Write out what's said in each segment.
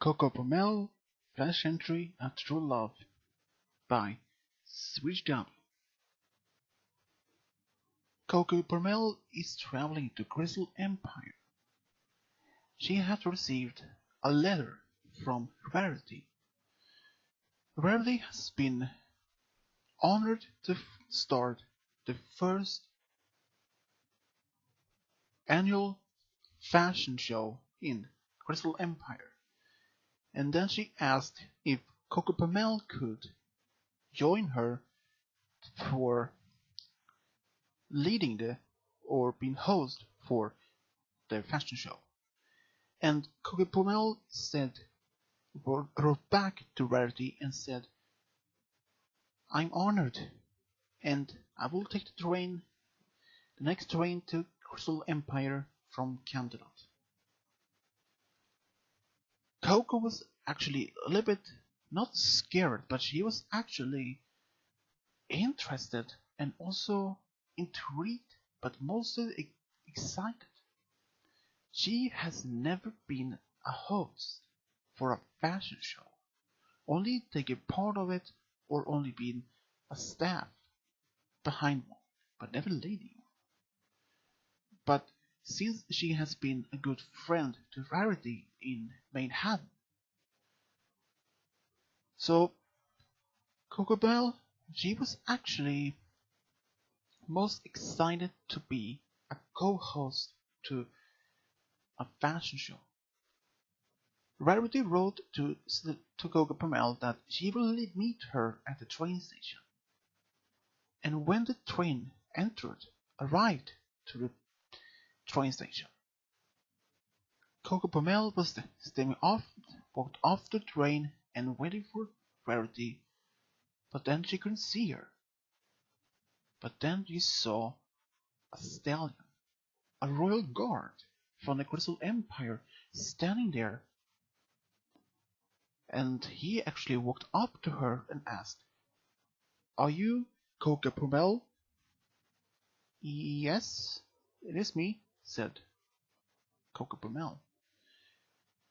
Coco Pommel, Flash Sentry and True Love by Switch W. Coco Pommel is traveling to Crystal Empire. She has received a letter from Rarity. Rarity has been honored to start the first annual fashion show in Crystal Empire. And then she asked if Coco Pommel could join her for leading or being host for the fashion show. And Coco Pommel wrote back to Rarity and said, "I'm honored, and I will take the next train to Crystal Empire from Canterlot." Coco was actually a little bit not scared, but she was actually interested and also intrigued, but mostly excited. She has never been a host for a fashion show, only taken part of it or only been a staff behind one, but never leading one. But since she has been a good friend to Rarity in Manhattan, so Coco Pommel, she was actually most excited to be a co-host to a fashion show. Rarity wrote to Coco Pommel that she will meet her at the train station. And when the train arrived to the train station, Coco Pommel was walked off the train and waiting for Rarity, but then she couldn't see her. But then she saw a stallion, a royal guard from the Crystal Empire, standing there. And he actually walked up to her and asked, "Are you Coco Pommel?" "Yes, it is me," said Coco Pommel.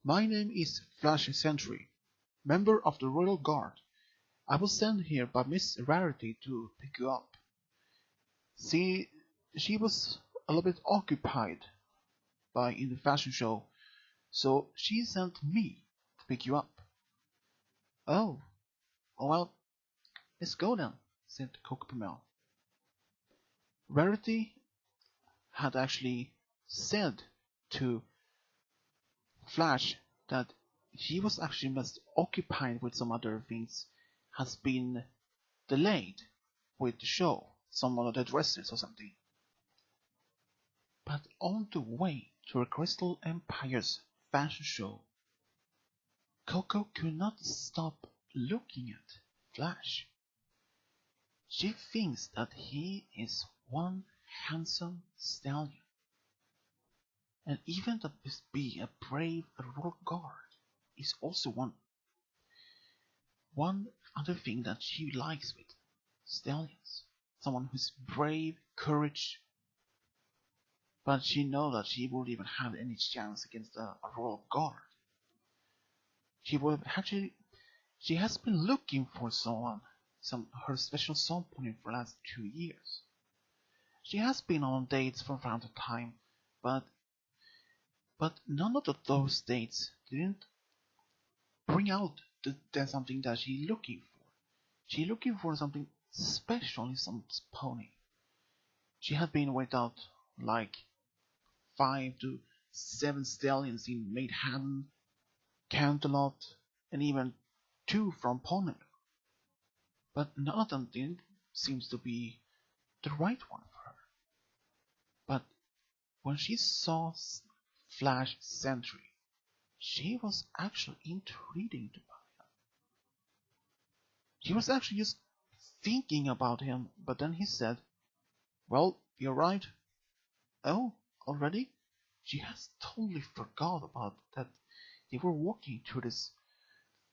"My name is Flash Sentry, member of the Royal Guard. I was sent here by Miss Rarity to pick you up. See, she was a little bit occupied in the fashion show, so she sent me to pick you up." "Oh, well, let's go then," said Coco Pommel. Rarity had actually said to Flash that she was actually most occupied with some other things, has been delayed with the show, some of the dresses or something. But on the way to a Crystal Empire's fashion show, Coco could not stop looking at Flash. She thinks that he is one handsome stallion, and even to be a brave royal guard is also one other thing that she likes with stallions. Someone who's brave, courage, but she knows that she won't even have any chance against a royal guard. She has been looking for her special someone for the last 2 years. She has been on dates from time to time, but none of those dates didn't bring out something that she's looking for. She's looking for something special in some pony. She had been without like 5 to 7 stallions in Manhattan, Canterlot, and even 2 from Pony. But none of them seems to be the right one for her. But when she saw Flash Sentry, she was actually intrigued by him. She was actually just thinking about him, but then he said, "Well, you're right." "Oh, already?" She has totally forgot about that they were walking to this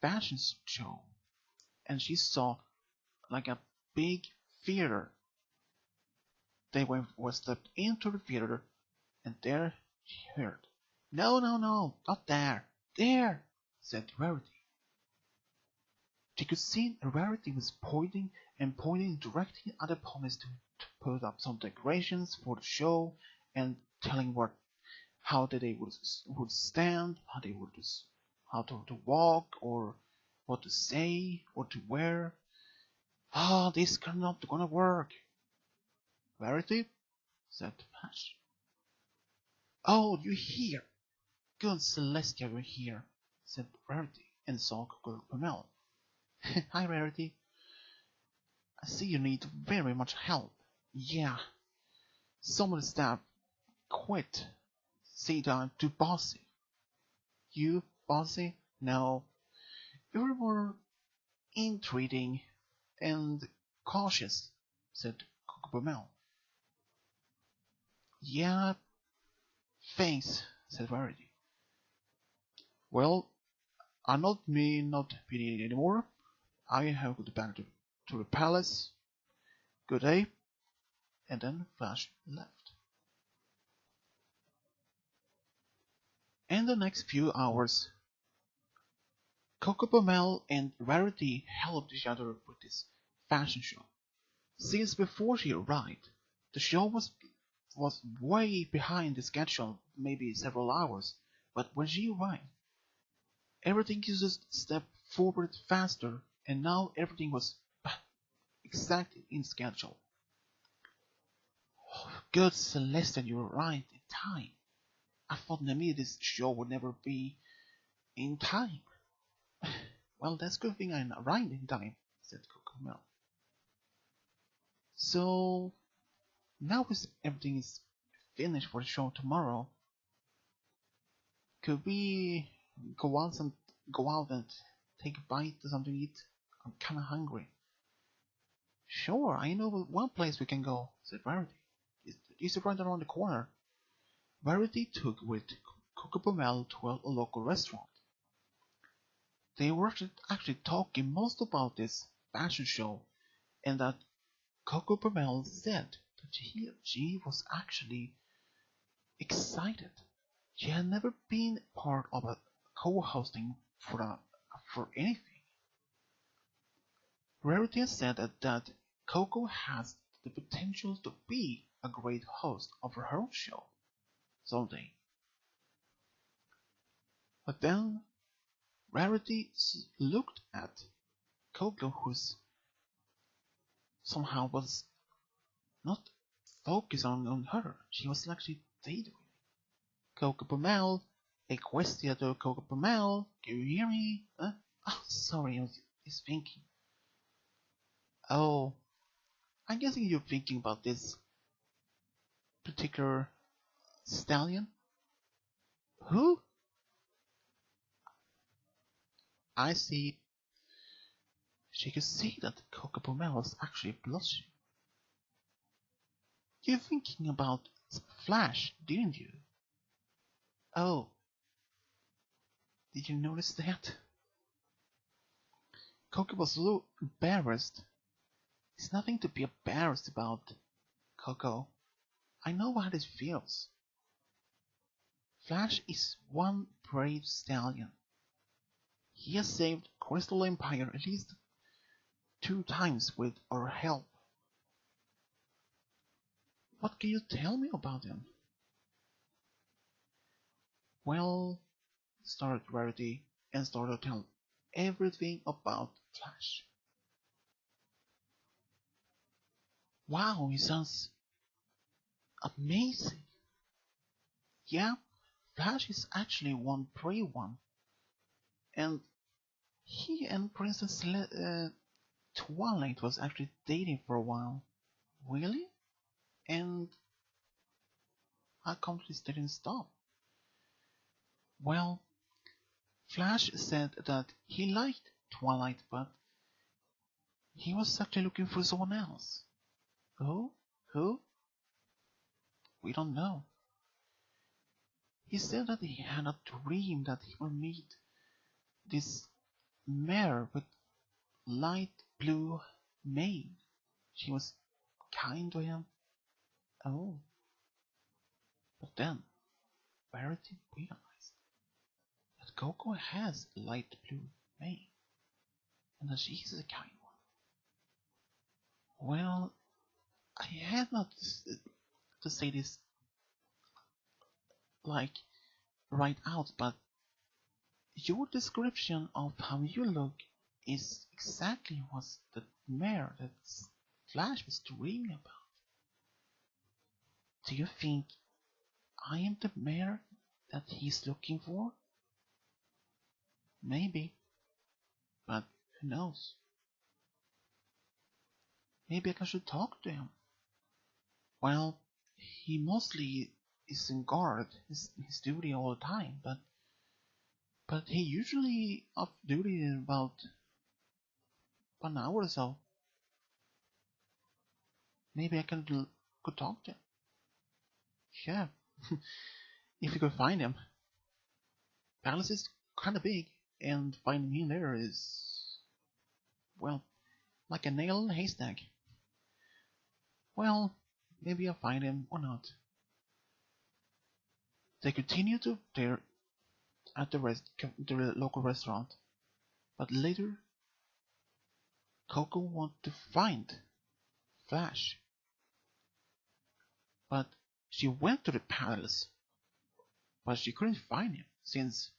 fashion show, and she saw like a big theater. They stepped into the theater, and there she heard, "No, no, no, not there, there," said Rarity. She could see Rarity was pointing directly at the ponies to put up some decorations for the show and telling how they would stand, how to walk, or what to say, or to wear. This is not gonna work. Rarity, said Flash. Oh, you're here. Good Celestia, you're here, said Rarity, and saw Coco Pommel. Hi, Rarity. I see you need very much help. Yeah, some of the staff quit. Say that to Bossy. You, Bossy? No, you're more intriguing and cautious, said Coco Pommel. Yeah, thanks, said Rarity. Well, I'm not being anymore. I have got back to the palace. Good day. And then Flash left. In the next few hours, Coco Pommel and Rarity helped each other with this fashion show. Since before she arrived, the show was way behind the schedule, maybe several hours, but when she arrived, everything just stepped forward faster, and now everything was exactly in schedule. Oh, good Celeste, you arrived in time. I thought maybe this show would never be in time. Well, that's a good thing I arrived in time, said Coco. So, now everything is finished for the show tomorrow, could we go out and take a bite or something to eat? I'm kinda hungry. Sure, I know one place we can go, said Rarity. It's right around the corner. Rarity took with Coco Pommel to a local restaurant. They were actually talking most about this fashion show, and that Coco Pommel said that she was actually excited. She had never been part of a co-hosting for anything. Rarity said that Coco has the potential to be a great host of her own show someday. But then Rarity looked at Coco, who somehow was not focused on her. She was actually daydreaming. Coco Pommel, Equestria Coco Pommel, can you hear me? Oh, sorry, I was just thinking. Oh, I'm guessing you're thinking about this particular stallion. Who? I see. She could see that Coco Pommel was actually blushing. You're thinking about Flash, didn't you? Oh, did you notice that? Coco was a little embarrassed. It's nothing to be embarrassed about, Coco. I know how this feels. Flash is one brave stallion. He has saved Crystal Empire at least 2 times with our help. What can you tell me about him? Well, started Rarity and started to tell everything about Flash. Wow, he sounds amazing. Yeah, Flash is actually one brave one. And he and Princess Twilight was actually dating for a while. Really? And how come this didn't stop? Well, Flash said that he liked Twilight, but he was actually looking for someone else. Who? Who? We don't know. He said that he had a dream that he would meet this mare with light blue mane. She was kind to him. Oh, but then Verity realized that But Coco has a light blue mane, and that she is a kind one. Well, I had not to say this like right out, but your description of how you look is exactly what the mare that Flash was dreaming about. Do you think I am the mare that he's looking for? Maybe, but who knows? Maybe I should talk to him. Well, he mostly is in guard, his duty all the time, but he usually off duty in about 1 hour or so. Maybe I could talk to him. Yeah, if you could find him. Palace is kind of big, and finding him there is, well, like a nail in a haystack. Well, maybe I'll find him or not. They continue to there at the local restaurant, but later Coco wants to find Flash. But she went to the palace, but she couldn't find him since,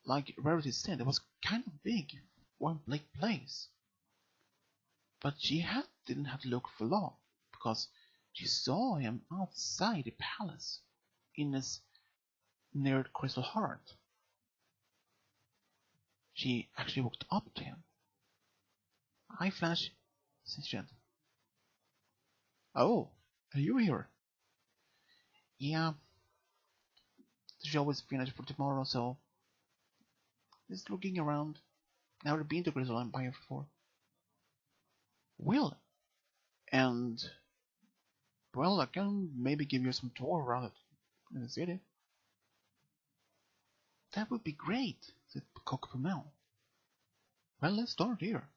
like Rarity said, it was kind of big, one big place. But didn't have to look for long, because she saw him outside the palace, in his near Crystal Heart. She actually walked up to him. "Hi, Flash," she said. "Oh, are you here?" "Yeah, the show is finished for tomorrow, so just looking around. Never been to Crystal Empire before." "Will, and well, I can maybe give you some tour around it in the city." "That would be great," said Coco Pommel. "Well, let's start here.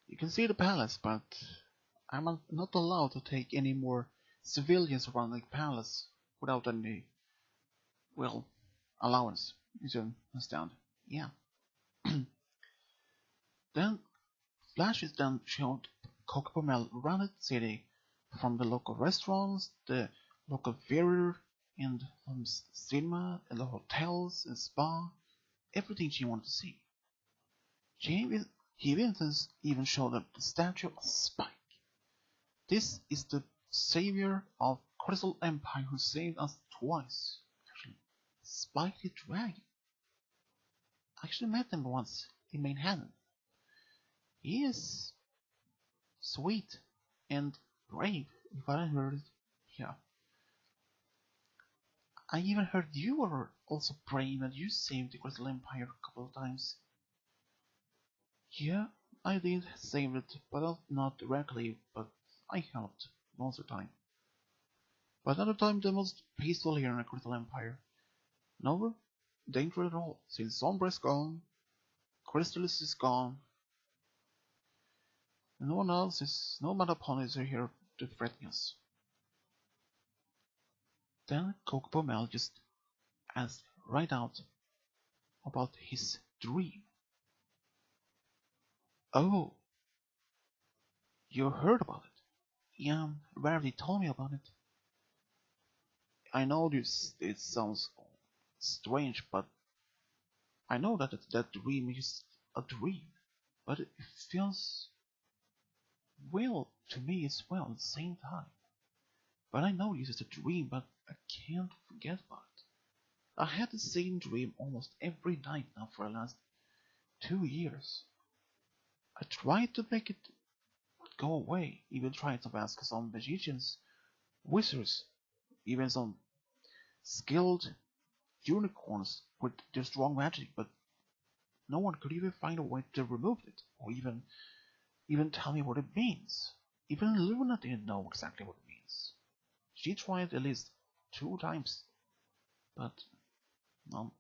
You can see the palace, but I'm not allowed to take any more civilians around the palace without any, well, allowance. You should understand." "Yeah." Then Flash is then shown Coco Pommel around the city, from the local restaurants, the local theater, and from cinema, and the hotels and spa, everything she wanted to see. He even showed her the statue of Spike. This is the savior of Crystal Empire who saved us twice. Actually, Spike the Dragon. I actually met him once in Manhattan. He is sweet and brave, if I heard it. Yeah. I even heard you were also brave and you saved the Crystal Empire a couple of times. Yeah, I did save it, but not directly, but I helped most of the time. But other time the most peaceful here in the Crystal Empire. No danger at all, since Sombra is gone, Crystallis is gone, and no matter opponents are here to threaten us. Then Coco Pommel just asked right out about his dream. "Oh, you heard about it?" "Yeah, Rarity told me about it." "I know it sounds strange, but I know that dream is a dream, but it feels real to me as well at the same time. But I know this is a dream, but I can't forget about it. I had the same dream almost every night now for the last 2 years. I tried to make it go away, even tried to ask some magicians, wizards, even some skilled unicorns with their strong magic, but no one could even find a way to remove it, or even tell me what it means. Even Luna didn't know exactly what it means. She tried at least 2 times, but no.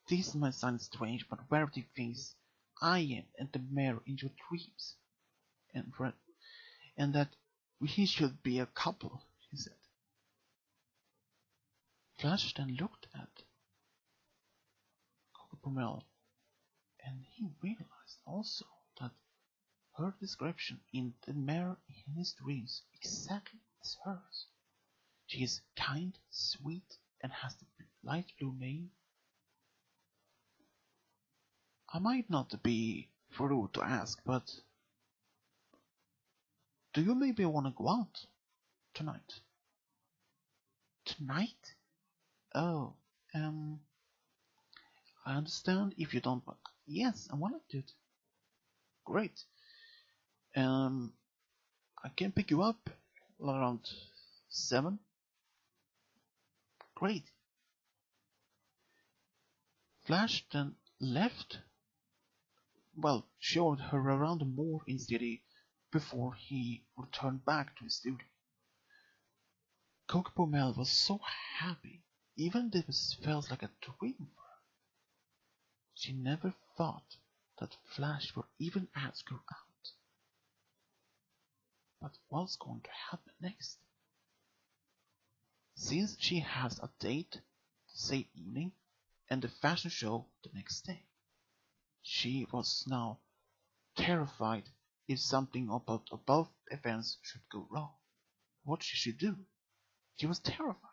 This might sound strange, but Rarity thinks I am and the mayor in your dreams, and that we should be a couple, she said. Flash then looked at Coco Pommel, and he realized also that her description in the mirror in his dreams exactly as hers. She is kind, sweet, and has the light blue mane. I might not be rude to ask, but do you maybe want to go out tonight? Tonight? Oh, I understand if you don't. Yes, I want to. Great. Um, I can pick you up around 7. Great. Flash then left. Well, showed her around the mall in the city before he returned back to his studio. Coco Pommel was so happy, even if it felt like a dream for her. She never thought that Flash would even ask her out. But what's going to happen next? Since she has a date the same evening and the fashion show the next day, she was now terrified if something about both events should go wrong. What should she do? She was terrified.